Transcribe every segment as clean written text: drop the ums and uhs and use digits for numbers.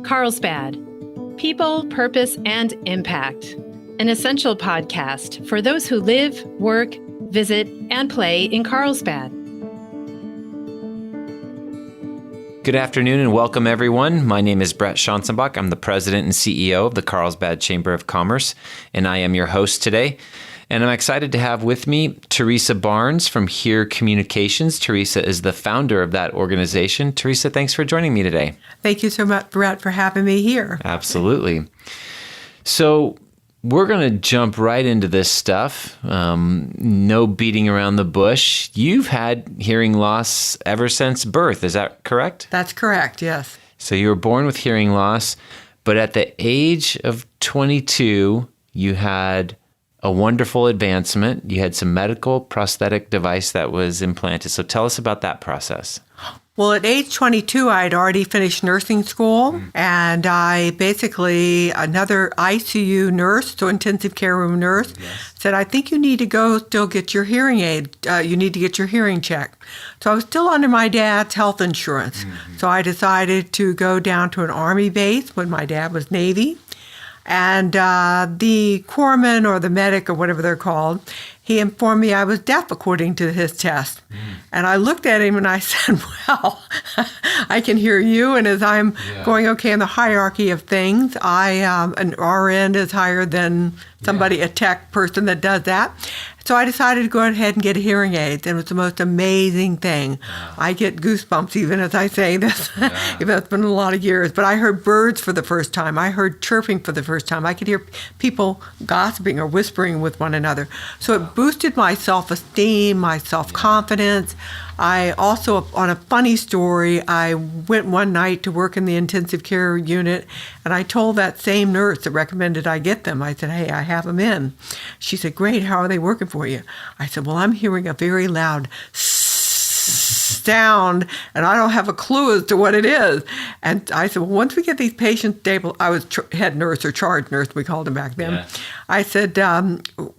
Carlsbad People, Purpose, and Impact, an essential podcast for those who live, work, visit, and play in Carlsbad. Good afternoon and welcome, everyone. My name is Bret Schanzenbach. I'm the president and CEO of the Carlsbad Chamber of Commerce, and I am your host today. And I'm excited to have with me Teresa Barnes from HearCommunications. Teresa is the founder of that organization. Teresa, thanks for joining me today. Thank you so much, Bret, for having me here. Absolutely. So we're going to jump right into this stuff. No beating around the bush. You've had hearing loss ever since birth. Is that correct? That's correct, yes. So you were born with hearing loss, but at the age of 22, you had a wonderful advancement. You had some medical prosthetic device that was implanted. So tell us about that process. Well, at age 22, I had already finished nursing school, and I basically, another ICU nurse, so intensive care room nurse, said, I think you need to go still get your hearing aid. You need to get your hearing checked. So I was still under my dad's health insurance. So I decided to go down to an Army base when my dad was Navy. And the corpsman or the medic or whatever they're called, he informed me I was deaf according to his test. And I looked at him and I said, well, I can hear you. And as I'm going, okay, in the hierarchy of things, an RN is higher than somebody, a tech person that does that. So I decided to go ahead and get a hearing aid, and it was the most amazing thing. Wow. I get goosebumps even as I say this, even though it's been a lot of years. But I heard birds for the first time. I heard chirping for the first time. I could hear people gossiping or whispering with one another. So it boosted my self-esteem, my self-confidence. I also, on a funny story, I went one night to work in the intensive care unit, and I told that same nurse that recommended I get them. I said, hey, I have them in. She said, great, how are they working for you? I said, well, I'm hearing a very loud sound, and I don't have a clue as to what it is. And I said, well, once we get these patients stable, I was head nurse or charge nurse, we called them back then. Yeah. I said,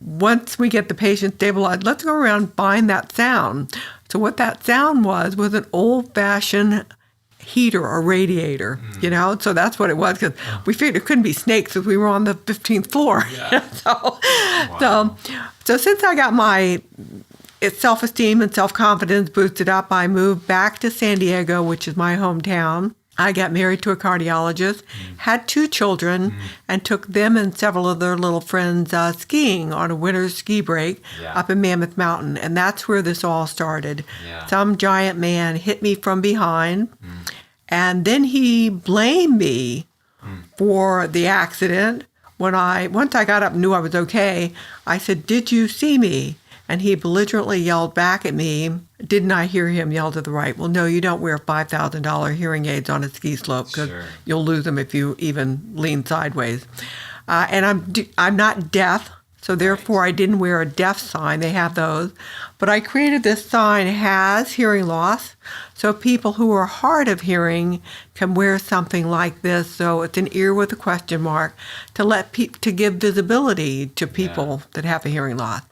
once we get the patient stabilized, let's go around and find that sound. So what that sound was an old-fashioned heater or radiator, So that's what it was, because we figured it couldn't be snakes because we were on the 15th floor. Yeah. So since I got my self-esteem and self-confidence boosted up, I moved back to San Diego, which is my hometown. I got married to a cardiologist, had 2 children, and took them and several of their little friends skiing on a winter ski break up in Mammoth Mountain. And that's where this all started. Yeah. Some giant man hit me from behind, and then he blamed me for the accident. Once I got up and knew I was okay, I said, did you see me? And he belligerently yelled back at me. Didn't I hear him yell to the right? Well, no, you don't wear $5,000 hearing aids on a ski slope because you'll lose them if you even lean sideways. And I'm not deaf, so therefore I didn't wear a deaf sign. They have those. But I created this sign, has hearing loss, so people who are hard of hearing can wear something like this. So it's an ear with a question mark to give visibility to people that have a hearing loss.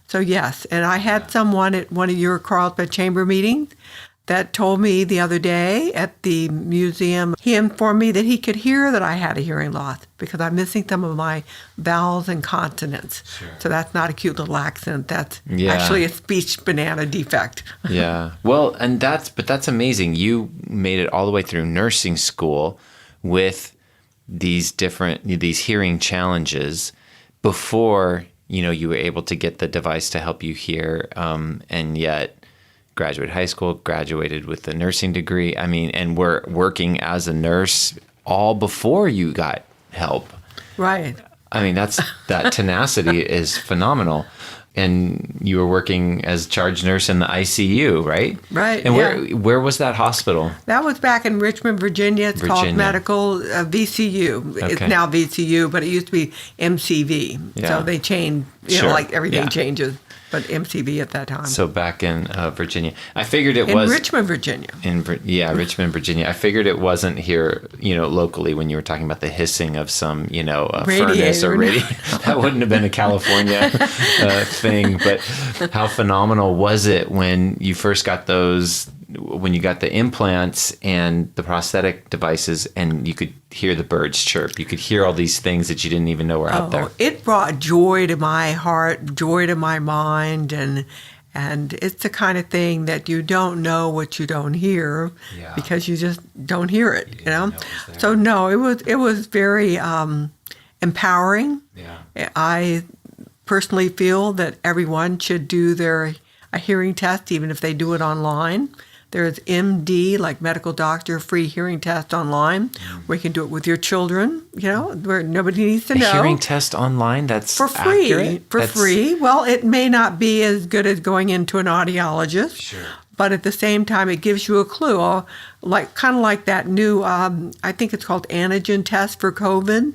So yes, and I had someone at one of your Carlsbad Chamber meetings that told me the other day at the museum, he informed me that he could hear that I had a hearing loss because I'm missing some of my vowels and consonants. Sure. So that's not a cute little accent. That's actually a speech banana defect. Yeah. Well, that's amazing. You made it all the way through nursing school with these hearing challenges before you were able to get the device to help you hear, and yet graduated high school, graduated with a nursing degree. I mean, and we're working as a nurse all before you got help. Right. I mean, that tenacity is phenomenal. And you were working as charge nurse in the ICU, right? Right. And where was that hospital? That was back in Richmond, Virginia. It's called Medical VCU. Okay. It's now VCU, but it used to be MCV. Yeah. So they changed, like everything changes. But MCV at that time. So back in Virginia. I figured it was... In Richmond, Virginia. Richmond, Virginia. I figured it wasn't here, locally when you were talking about the hissing of some, a furnace or radiator. That wouldn't have been a California thing. But how phenomenal was it when you first got those when you got the implants and the prosthetic devices, and you could hear the birds chirp. You could hear all these things that you didn't even know were out there. It brought joy to my heart, joy to my mind, and it's the kind of thing that you don't know what you don't hear because you just don't hear it, you know? So no, it was very empowering. Yeah. I personally feel that everyone should do a hearing test, even if they do it online. There's MD, like medical doctor, free hearing test online, where you can do it with your children, you know, where nobody needs to know. A hearing test online, that's for free. Accurate? For free. Well, it may not be as good as going into an audiologist. Sure. But at the same time, it gives you a clue, kind of like that new, I think it's called antigen test for COVID.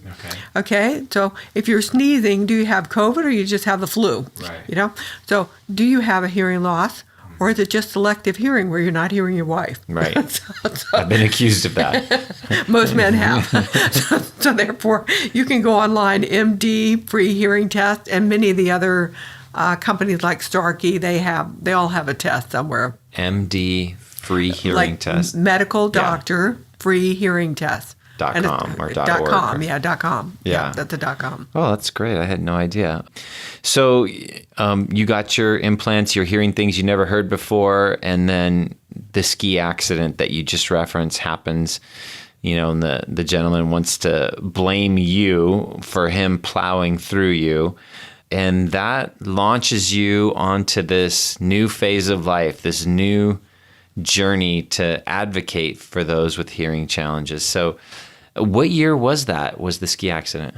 Okay. So if you're sneezing, do you have COVID or you just have the flu? Right. You know. So do you have a hearing loss, or is it just selective hearing where you're not hearing your wife? Right. I've been accused of that. Most men have. So therefore, you can go online, MD free hearing test, and many of the other companies like Starkey, they all have a test somewhere. MD free hearing test. Medical doctor free hearing test. .com or .com, .org. yeah, .com. Yeah. That's a .com. Oh, that's great. I had no idea. So you got your implants, you're hearing things you never heard before, and then the ski accident that you just referenced happens, you know, and the gentleman wants to blame you for him plowing through you. And that launches you onto this new phase of life, this new journey to advocate for those with hearing challenges. So what year was the ski accident?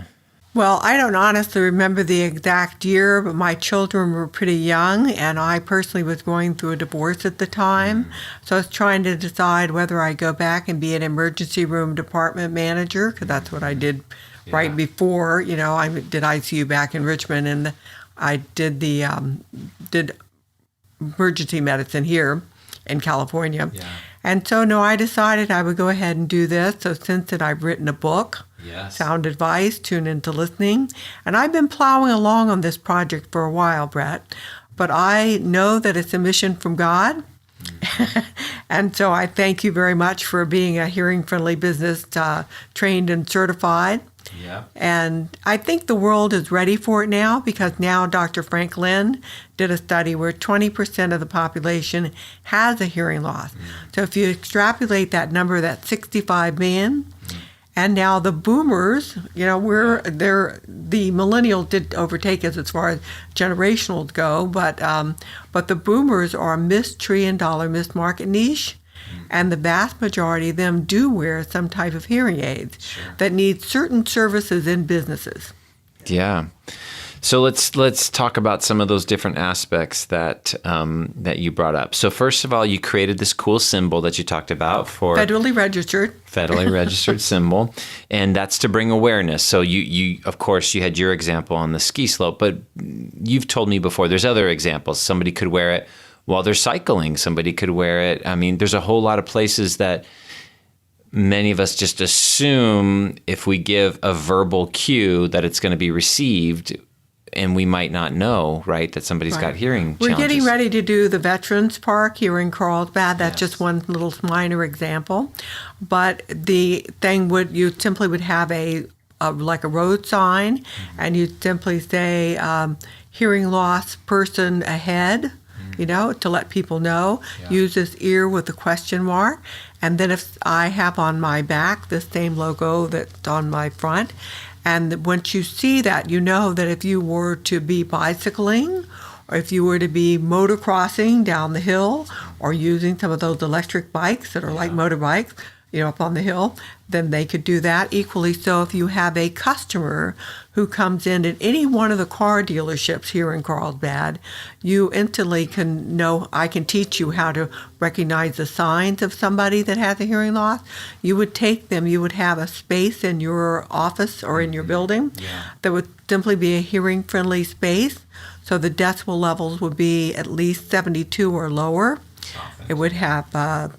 Well, I don't honestly remember the exact year, but my children were pretty young, and I personally was going through a divorce at the time. So I was trying to decide whether I go back and be an emergency room department manager, because that's what I did right before. You know, I did ICU back in Richmond, and I did did emergency medicine here in California. Yeah. And so, no, I decided I would go ahead and do this. So since then, I've written a book, Sound Advice, Tune Into Listening. And I've been plowing along on this project for a while, Bret. But I know that it's a mission from God. And so I thank you very much for being a hearing-friendly business trained and certified. Yeah. And I think the world is ready for it now, because now Dr. Frank Lin did a study where 20% of the population has a hearing loss. So if you extrapolate that number, that's 65 million. And now the boomers, you know, the millennials did overtake us as far as generationals go, but the boomers are a missed $1 trillion missed market niche. And the vast majority of them do wear some type of hearing aids that need certain services in businesses. Yeah. So let's talk about some of those different aspects that you brought up. So first of all, you created this cool symbol that you talked about for federally registered symbol, and that's to bring awareness. So you of course you had your example on the ski slope, but you've told me before there's other examples. Somebody could wear it while they're cycling. Somebody could wear it. I mean, there's a whole lot of places that many of us just assume if we give a verbal cue that it's going to be received, and we might not know, right, that somebody's got hearing challenges. We're getting ready to do the Veterans Park here in Carlsbad. That's just one little minor example. But the thing you simply would have like a road sign, and you'd simply say, hearing loss person ahead, you know, to let people know. Use this ear with a question mark. And then if I have on my back the same logo that's on my front, and once you see that, you know that if you were to be bicycling, or if you were to be motocrossing down the hill, or using some of those electric bikes that are like motorbikes, you know, up on the hill, then they could do that. Equally so, if you have a customer who comes in at any one of the car dealerships here in Carlsbad, you instantly can know, I can teach you how to recognize the signs of somebody that has a hearing loss. You would take them, you would have a space in your office or in your building that would simply be a hearing-friendly space. So the decibel levels would be at least 72 or lower. It would have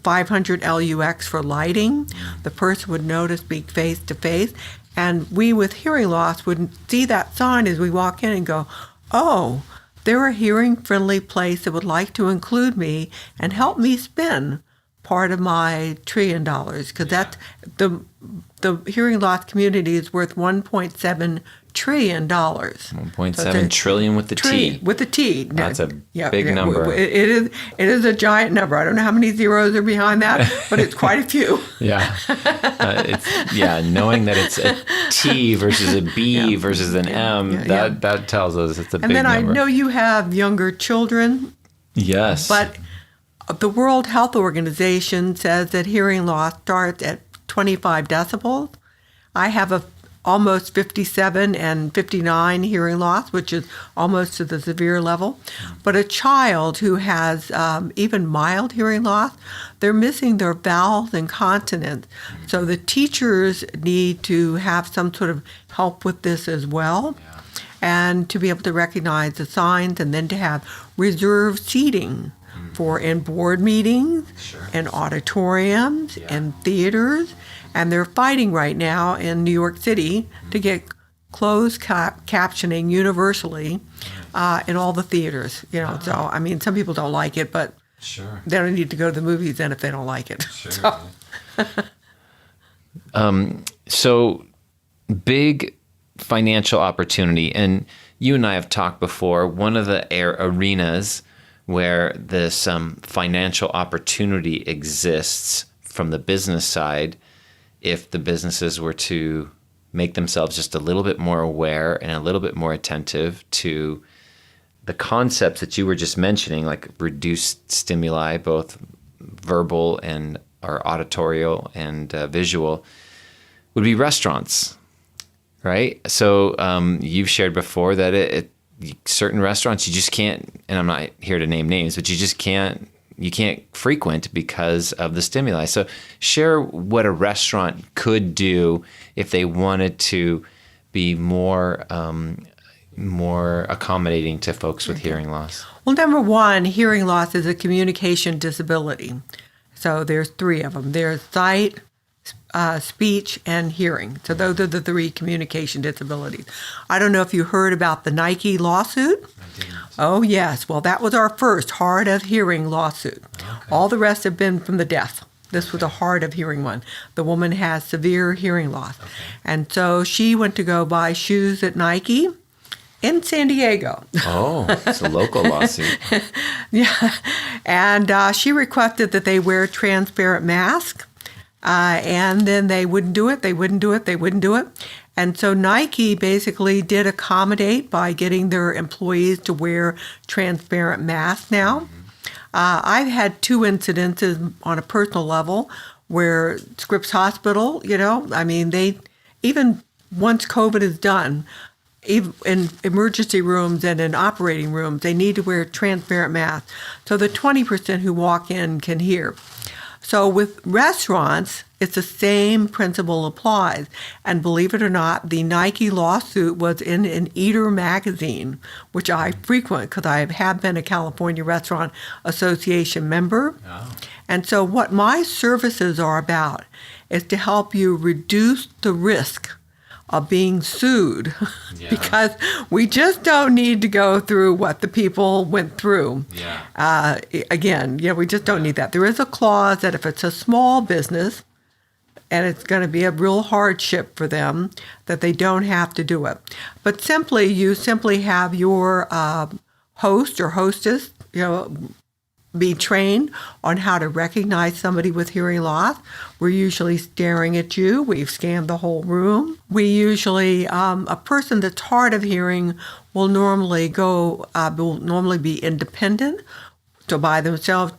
500 LUX for lighting. The person would know to speak face to face. And we with hearing loss would see that sign as we walk in and go, oh, they're a hearing-friendly place that would like to include me and help me spend part of my $1 trillion, because that's the hearing loss community is worth $1.7 trillion. 1.7 trillion with the T. With the T. That's a big number. It is a giant number. I don't know how many zeros are behind that, but it's quite a few. Yeah. Knowing that it's a T versus a B versus an M, that tells us it's a big number. And then I know you have younger children. Yes. But the World Health Organization says that hearing loss starts at 25 decibels. I have almost 57 and 59 hearing loss, which is almost to the severe level. But a child who has even mild hearing loss, they're missing their vowels and consonants. So the teachers need to have some sort of help with this as well. And to be able to recognize the signs, and then to have reserved seating for in board meetings, and auditoriums, and theaters. And they're fighting right now in New York City to get closed captioning universally in all the theaters. So I mean, some people don't like it, but they don't need to go to the movies then if they don't like it. So big financial opportunity, and you and I have talked before. One of the arenas where this financial opportunity exists from the business side, if the businesses were to make themselves just a little bit more aware and a little bit more attentive to the concepts that you were just mentioning, like reduced stimuli, both verbal and or auditorial and visual, would be restaurants, right? So you've shared before that certain restaurants you just can't, and I'm not here to name names, but you can't frequent because of the stimuli. So share what a restaurant could do if they wanted to be more accommodating to folks with hearing loss. Well, number one, hearing loss is a communication disability. So there's three of them. There's sight, speech, and hearing. So those are the three communication disabilities. I don't know if you heard about the Nike lawsuit. I didn't. Oh, yes. Well, that was our first hard of hearing lawsuit. Okay. All the rest have been from the deaf. This was a hard of hearing one. The woman has severe hearing loss. Okay. And so she went to go buy shoes at Nike in San Diego. Oh, it's a local lawsuit. Yeah. And she requested that they wear transparent masks. And then they wouldn't do it. And so Nike basically did accommodate by getting their employees to wear transparent masks now. I've had two incidences on a personal level where Scripps Hospital, they, even once COVID is done, even in emergency rooms and in operating rooms, they need to wear transparent masks so the 20% who walk in can hear. So with restaurants, it's the same principle applies. And believe it or not, the Nike lawsuit was in an Eater magazine, which I frequent because I have been a California Restaurant Association member. Oh. And so what my services are about is to help you reduce the risk of being sued because we just don't need to go through what the people went through. We just don't need that. There is a clause that if it's a small business and it's going to be a real hardship for them, that they don't have to do it. But you simply have your host or hostess, be trained on how to recognize somebody with hearing loss. We're usually staring at you. We've scanned the whole room. We usually, a person that's hard of hearing will normally be independent, so by themselves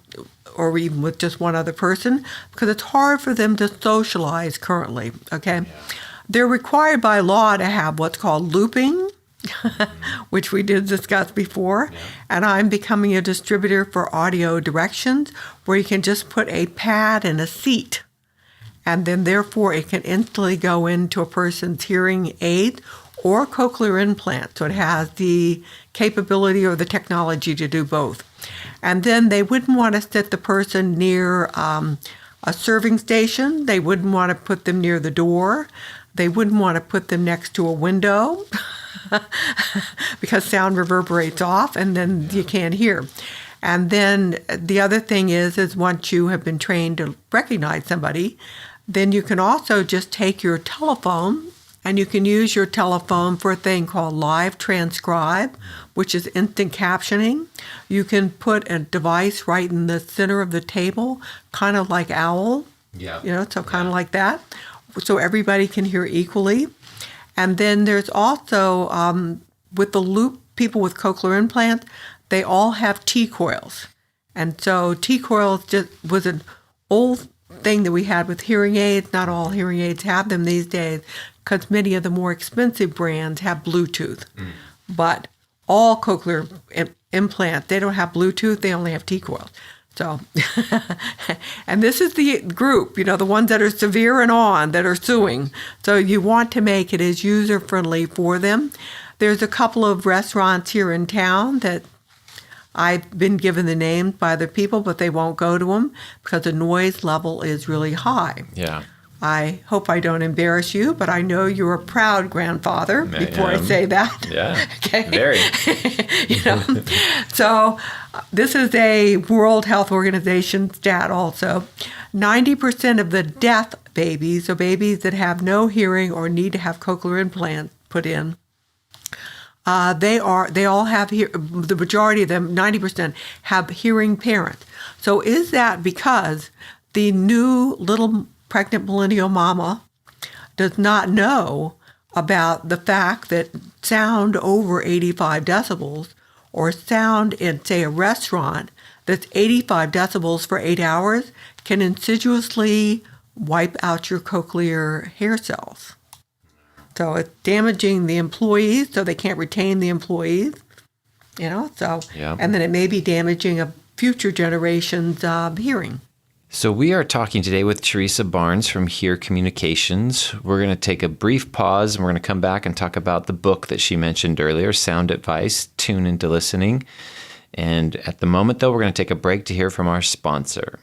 or even with just one other person, because it's hard for them to socialize currently, okay? Yeah. They're required by law to have what's called looping, which we did discuss before. Yeah. And I'm becoming a distributor for audio directions where you can just put a pad in a seat. And then therefore it can instantly go into a person's hearing aid or cochlear implant. So it has the capability or the technology to do both. And then they wouldn't want to sit the person near a serving station. They wouldn't want to put them near the door. They wouldn't want to put them next to a window because sound reverberates off and then you can't hear. And then the other thing is once you have been trained to recognize somebody, then you can also just take your telephone and you can use your telephone for a thing called live transcribe, which is instant captioning. You can put a device right in the center of the table, kind of like OWL, so kind of like that, so everybody can hear equally. And then there's also, with the loop, people with cochlear implants, they all have T-coils. And so T-coils just was an old thing that we had with hearing aids. Not all hearing aids have them these days because many of the more expensive brands have Bluetooth. But all cochlear implants, they don't have Bluetooth, they only have T-coils. So, and this is the group, the ones that are severe and on, that are suing. So you want to make it as user-friendly for them. There's a couple of restaurants here in town that I've been given the names by the people, but they won't go to them because the noise level is really high. Yeah. I hope I don't embarrass you, but I know you're a proud grandfather before I say that. Yeah, okay. Very. So this is a World Health Organization stat also. 90% of the deaf babies, so babies that have no hearing or need to have cochlear implants put in, they all have the majority of them, 90%, have hearing parents. So is that because the new little pregnant millennial mama does not know about the fact that sound over 85 decibels or sound in, say, a restaurant that's 85 decibels for 8 hours can insidiously wipe out your cochlear hair cells. So it's damaging the employees, so they can't retain the employees, and then it may be damaging a future generation's hearing. So we are talking today with Teresa Barnes from HearCommunications. We're going to take a brief pause, and we're going to come back and talk about the book that she mentioned earlier, Sound Advice, Tune into Listening. And at the moment, though, we're going to take a break to hear from our sponsor.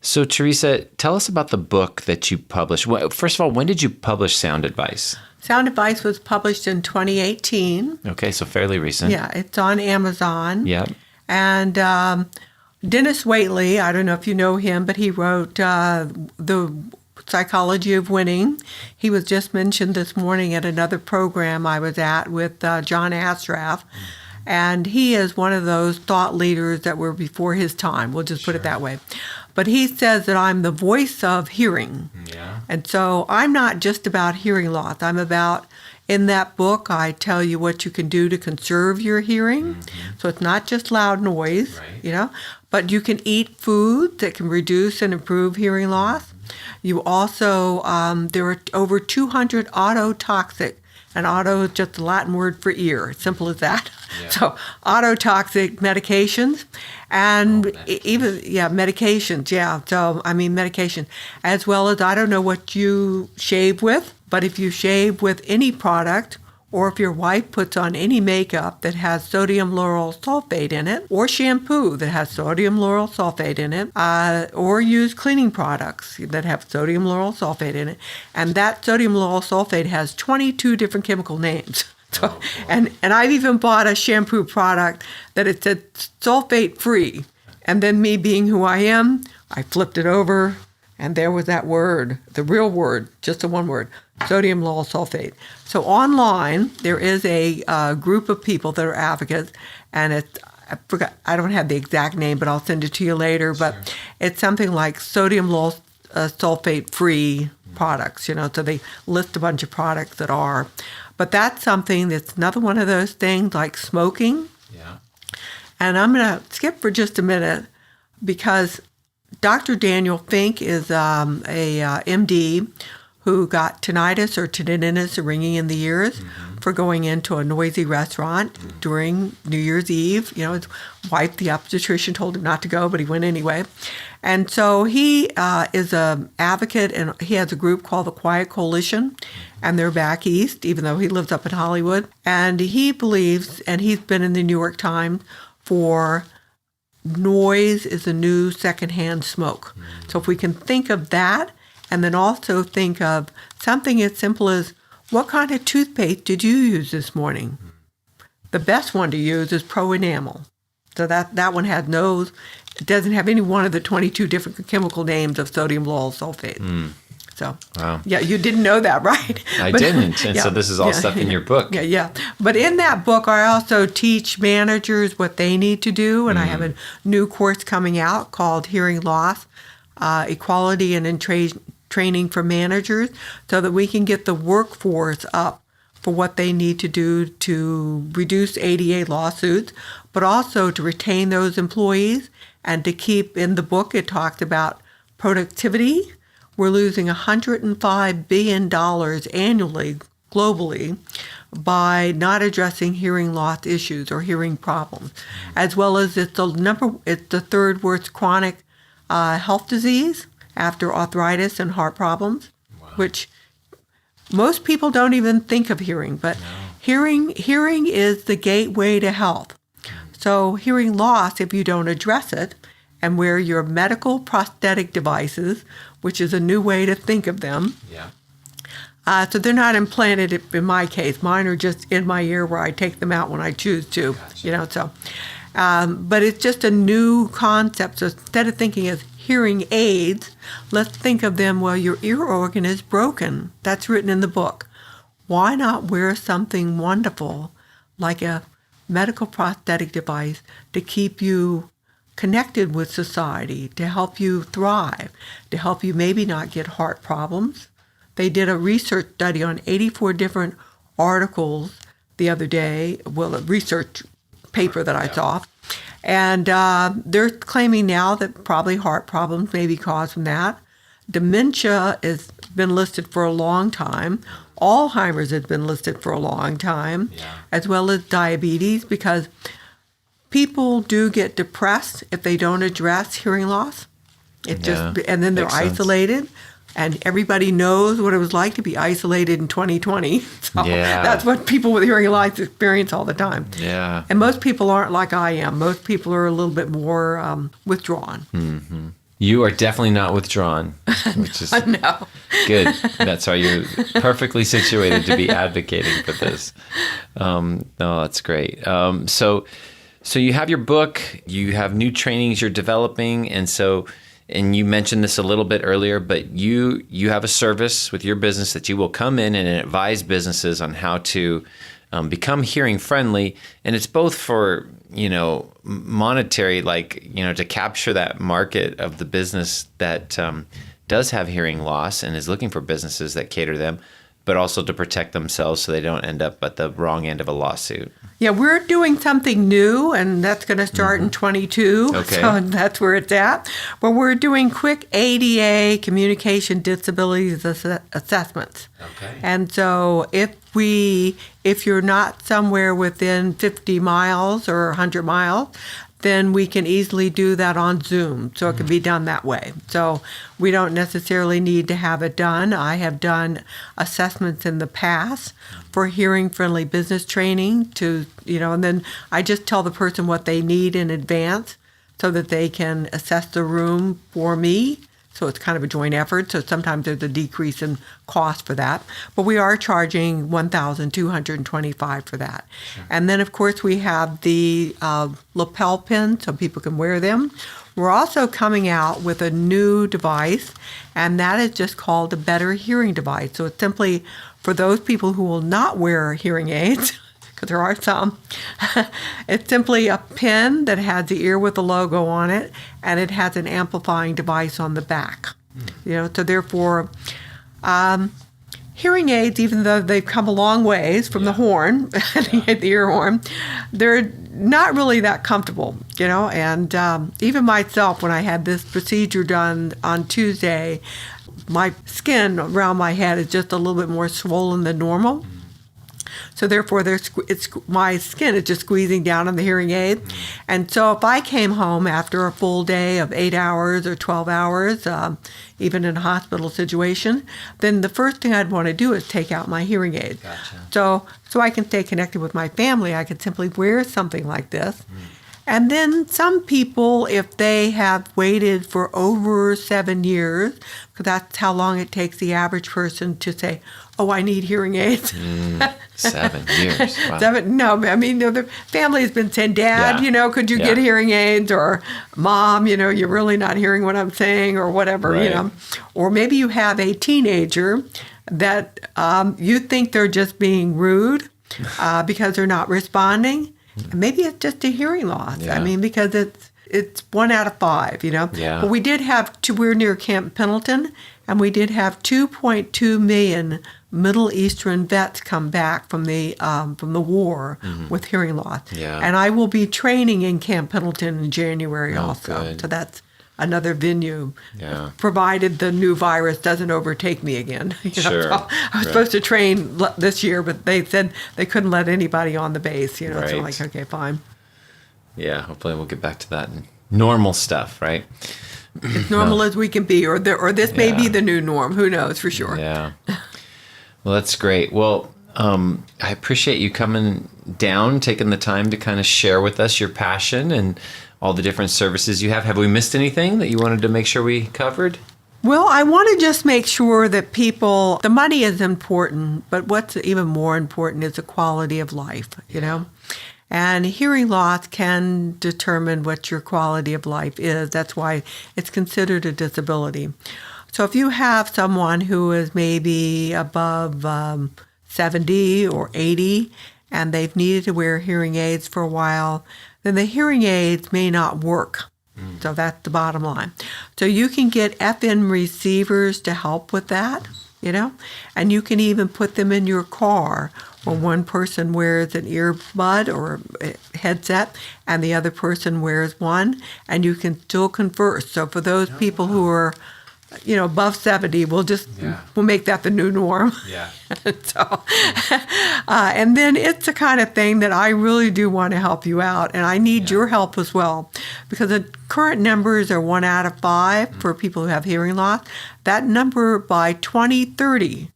So, Teresa, tell us about the book that you published. First of all, when did you publish Sound Advice? Sound Advice was published in 2018. Okay, so fairly recent. Yeah, it's on Amazon. Yeah. And Dennis Waitley, I don't know if you know him, but he wrote The Psychology of Winning. He was just mentioned this morning at another program I was at with John Ashraf. And he is one of those thought leaders that were before his time. We'll just put it that way. But he says that I'm the voice of hearing. Yeah. And so I'm not just about hearing loss. I'm about, in that book, I tell you what you can do to conserve your hearing. Mm-hmm. So it's not just loud noise, but you can eat food that can reduce and improve hearing loss. You also, there are over 200 ototoxic, and auto is just the Latin word for ear, simple as that. Yeah. So ototoxic medications and medications, yeah. So, medication, as well as, I don't know what you shave with, but if you shave with any product, or if your wife puts on any makeup that has sodium lauryl sulfate in it, or shampoo that has sodium lauryl sulfate in it, or use cleaning products that have sodium lauryl sulfate in it, and that sodium lauryl sulfate has 22 different chemical names. So, and I've even bought a shampoo product that it said sulfate free, and then me being who I am, I flipped it over, and there was that word, the real word, just the one word, sodium lauryl sulfate. So online, there is a group of people that are advocates, and I don't have the exact name, but I'll send it to you later. But it's something like sodium lauryl sulfate free products, so they list a bunch of products that are. But that's something that's another one of those things like smoking. Yeah. And I'm going to skip for just a minute because Dr. Daniel Fink is a MD who got tinnitus or tinnitus or ringing in the ears for going into a noisy restaurant during New Year's Eve. His wife, the obstetrician, told him not to go, but he went anyway. And so he is an advocate, and he has a group called the Quiet Coalition, and they're back east, even though he lives up in Hollywood. And he believes, and he's been in the New York Times for noise is the new secondhand smoke. So if we can think of that, and then also think of something as simple as, what kind of toothpaste did you use this morning? The best one to use is Pro Enamel. So that one has it doesn't have any one of the 22 different chemical names of sodium lauryl sulfate. So, wow. Yeah, you didn't know that, right? I didn't. And so this is all stuff in your book. Yeah. But in that book, I also teach managers what they need to do. And I have a new course coming out called Hearing Loss, Equality and Training for Managers, so that we can get the workforce up for what they need to do to reduce ADA lawsuits, but also to retain those employees and to keep, in the book, it talks about productivity. We're losing $105 billion annually, globally, by not addressing hearing loss issues or hearing problems, as well as it's the third worst chronic health disease after arthritis and heart problems, which most people don't even think of hearing, but hearing is the gateway to health. So hearing loss, if you don't address it and wear your medical prosthetic devices, which is a new way to think of them. Yeah. So they're not implanted in my case. Mine are just in my ear where I take them out when I choose to. Gotcha. But it's just a new concept. So instead of thinking as hearing aids, let's think of them, well, your ear organ is broken. That's written in the book. Why not wear something wonderful like a medical prosthetic device to keep you connected with society, to help you thrive, to help you maybe not get heart problems. They did a research study on 84 different articles the other day, well, a research paper that I saw, and they're claiming now that probably heart problems may be caused from that. Dementia has been listed for a long time. Alzheimer's has been listed for a long time, as well as diabetes, because people do get depressed if they don't address hearing loss. And then they're isolated. And everybody knows what it was like to be isolated in 2020. So that's what people with hearing loss experience all the time. Yeah. And most people aren't like I am. Most people are a little bit more withdrawn. Mm-hmm. You are definitely not withdrawn, which is good. That's why you're perfectly situated to be advocating for this. That's great. So you have your book, you have new trainings you're developing, and you mentioned this a little bit earlier, but you have a service with your business that you will come in and advise businesses on how to become hearing friendly, and it's both for monetary, to capture that market of the business that does have hearing loss and is looking for businesses that cater to them, but also to protect themselves so they don't end up at the wrong end of a lawsuit. Yeah, we're doing something new, and that's going to start in 22. Okay. So that's where it's at. But we're doing quick ADA communication disabilities assessments. Okay. And so if you're not somewhere within 50 miles or 100 miles, then we can easily do that on Zoom. So it can be done that way. So we don't necessarily need to have it done. I have done assessments in the past for hearing-friendly business training and then I just tell the person what they need in advance so that they can assess the room for me. So it's kind of a joint effort. So sometimes there's a decrease in cost for that. But we are charging $1,225 for that. Sure. And then, of course, we have the lapel pins so people can wear them. We're also coming out with a new device, and that is just called a Better Hearing device. So it's simply for those people who will not wear hearing aids, because there are some. It's simply a pin that has the ear with the logo on it, and it has an amplifying device on the back. So therefore, hearing aids, even though they've come a long ways from the horn, the ear horn, they're not really that comfortable, And even myself, when I had this procedure done on Tuesday, my skin around my head is just a little bit more swollen than normal. So therefore, my skin is just squeezing down on the hearing aid. And so if I came home after a full day of 8 hours or 12 hours, even in a hospital situation, then the first thing I'd want to do is take out my hearing aid. Gotcha. So I can stay connected with my family. I could simply wear something like this. And then some people, if they have waited for over 7 years, because that's how long it takes the average person to say, oh, I need hearing aids. 7 years. Wow. No, I mean, the family has been saying, Dad, could you get hearing aids? Or Mom, you're really not hearing what I'm saying, or whatever, Right. Or maybe you have a teenager that you think they're just being rude because they're not responding. And maybe it's just a hearing loss. Yeah. I mean, because it's 1 out of 5, Yeah. But we did have we're near Camp Pendleton, and we did have 2.2 million Middle Eastern vets come back from the war with hearing loss. Yeah. And I will be training in Camp Pendleton in January Oh, also. good. So that's another venue, Yeah. provided the new virus doesn't overtake me again. Sure. So I was supposed to train this year, but they said they couldn't let anybody on the base. So I'm Right. like, okay, fine. Yeah, hopefully we'll get back to that normal stuff, right? As normal as we can be, or this may be Yeah. the new norm. Who knows for sure? Yeah. Well, that's great. Well, I appreciate you coming down, taking the time to kind of share with us your passion and all the different services you have. Have we missed anything that you wanted to make sure we covered? Well, I want to just make sure that the money is important, but what's even more important is the quality of life, And hearing loss can determine what your quality of life is. That's why it's considered a disability. So if you have someone who is maybe above 70 or 80 and they've needed to wear hearing aids for a while, then the hearing aids may not work. So that's the bottom line. So you can get FM receivers to help with that, and you can even put them in your car where one person wears an earbud or a headset and the other person wears one, and you can still converse. So for those people who are above 70, we'll make that the new norm. Yeah. So, and then it's the kind of thing that I really do want to help you out, and I need your help as well, because the current numbers are 1 out of 5 for people who have hearing loss. That number by 2030,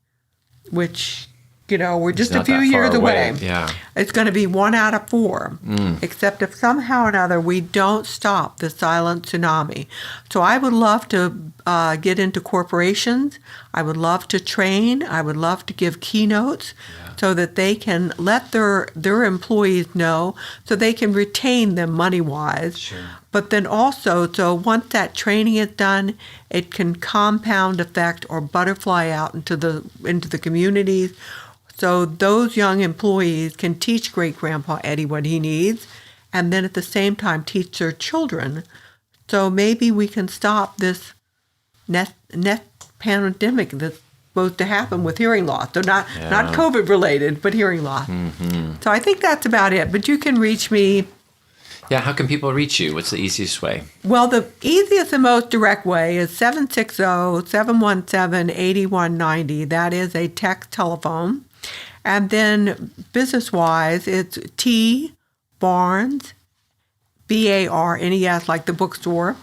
which we're just a not few that far years away. Yeah. It's going to be 1 out of 4, except if somehow or another we don't stop the silent tsunami. So I would love to get into corporations. I would love to train. I would love to give keynotes so that they can let their employees know, so they can retain them money-wise. Sure. But then also, so once that training is done, it can compound effect or butterfly out into the communities. So those young employees can teach great-grandpa Eddie what he needs, and then at the same time teach their children. So maybe we can stop this net pandemic that's supposed to happen with hearing loss. So not COVID-related, but hearing loss. Mm-hmm. So I think that's about it. But you can reach me. Yeah, how can people reach you? What's the easiest way? Well, the easiest and most direct way is 760-717-8190. That is a text telephone. And then business-wise, it's T. Barnes, Barnes, like the bookstore,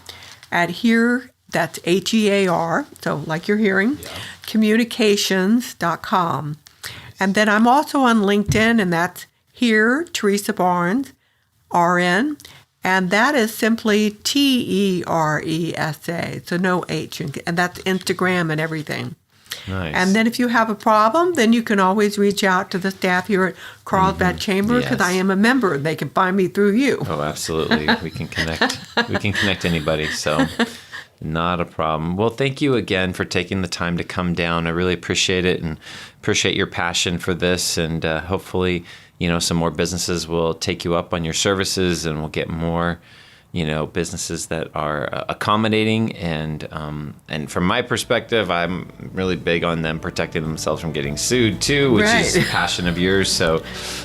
at Hear, that's HEAR, so like you're hearing, communications.com. And then I'm also on LinkedIn, and that's Hear, Teresa Barnes, RN, and that is simply TERESA, so no H, and that's Instagram and everything. Nice. And then if you have a problem, then you can always reach out to the staff here at Carlsbad Chamber, because I am a member. They can find me through you. Oh, absolutely. We can connect. We can connect anybody. So not a problem. Well, thank you again for taking the time to come down. I really appreciate it and appreciate your passion for this. And hopefully, some more businesses will take you up on your services, and we'll get more businesses that are accommodating, and from my perspective, I'm really big on them protecting themselves from getting sued too, which is a passion of yours. So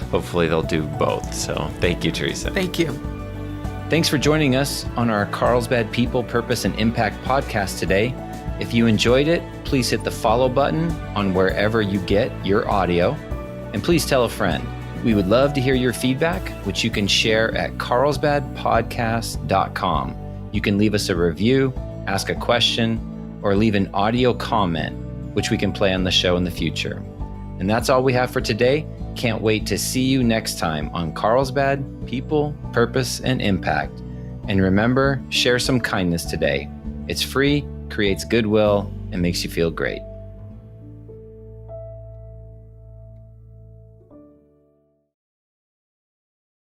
hopefully they'll do both. So thank you, Teresa. Thank you. Thanks for joining us on our Carlsbad People, Purpose, and Impact podcast today. If you enjoyed it, please hit the follow button on wherever you get your audio, and please tell a friend. We would love to hear your feedback, which you can share at carlsbadpodcast.com. You can leave us a review, ask a question, or leave an audio comment, which we can play on the show in the future. And that's all we have for today. Can't wait to see you next time on Carlsbad People, Purpose, and Impact. And remember, share some kindness today. It's free, creates goodwill, and makes you feel great.